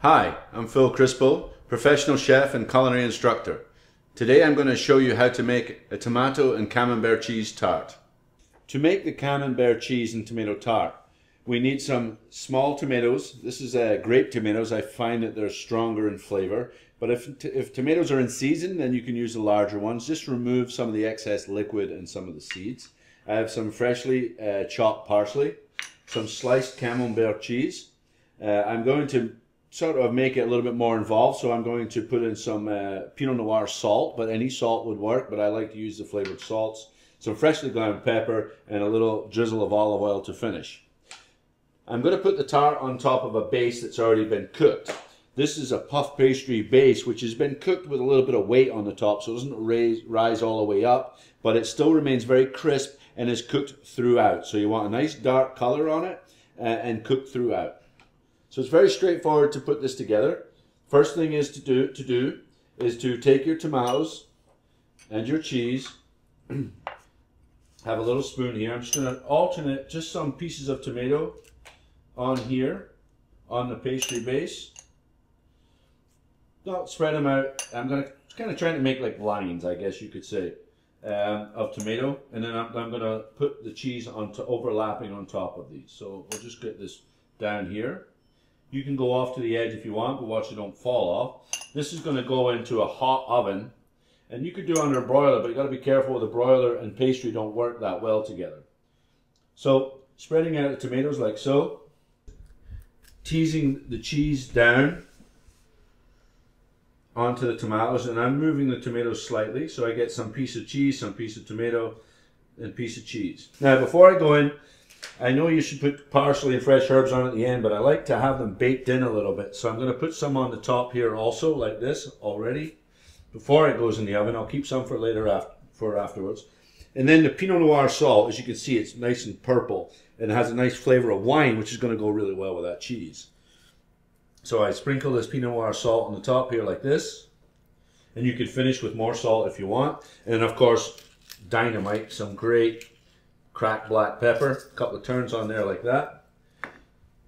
Hi, I'm Phil Crispo, professional chef and culinary instructor. Today I'm going to show you how to make a tomato and camembert cheese tart. To make the camembert cheese and tomato tart, we need some small tomatoes. This is grape tomatoes. I find that they're stronger in flavor. But if tomatoes are in season, then you can use the larger ones. Just remove some of the excess liquid and some of the seeds. I have some freshly chopped parsley, some sliced camembert cheese. I'm going to sort of make it a little bit more involved, so I'm going to put in some Pinot Noir salt, but any salt would work, but I like to use the flavored salts, some freshly ground pepper, and a little drizzle of olive oil to finish. I'm going to put the tart on top of a base that's already been cooked. This is a puff pastry base which has been cooked with a little bit of weight on the top, so it doesn't rise all the way up, but it still remains very crisp and is cooked throughout. So you want a nice dark color on it and cooked throughout. So it's very straightforward to put this together. First thing is to do is to take your tomatoes and your cheese. Have a little spoon here. I'm just going to alternate just some pieces of tomato on here on the pastry base. Don't spread them out. I'm going to kind of trying to make like lines, I guess you could say, of tomato, and then I'm going to put the cheese overlapping on top of these. So we'll just get this down here. You can go off to the edge if you want, but watch it don't fall off. This is going to go into a hot oven, and you could do it under a broiler, but you got to be careful with the broiler and pastry don't work that well together. So spreading out the tomatoes like so, teasing the cheese down onto the tomatoes, and I'm moving the tomatoes slightly so I get some piece of cheese, some piece of tomato, and piece of cheese. Now before I go in, I know you should put parsley and fresh herbs on at the end, but I like to have them baked in a little bit. So I'm going to put some on the top here also, like this already. Before it goes in the oven, I'll keep some for later afterwards. And then the Pinot Noir salt, as you can see, it's nice and purple and it has a nice flavor of wine, which is going to go really well with that cheese. So I sprinkle this Pinot Noir salt on the top here like this. And you can finish with more salt if you want. And of course, dynamite, some great cracked black pepper, a couple of turns on there like that.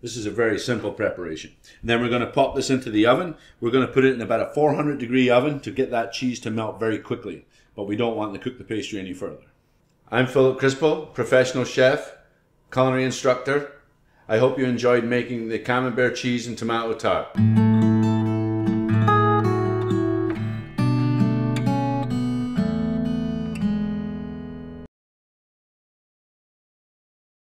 This is a very simple preparation. And then we're going to pop this into the oven. We're going to put it in about a 400-degree oven to get that cheese to melt very quickly. But we don't want to cook the pastry any further. I'm Philip Crispo, professional chef, culinary instructor. I hope you enjoyed making the camembert cheese and tomato tart.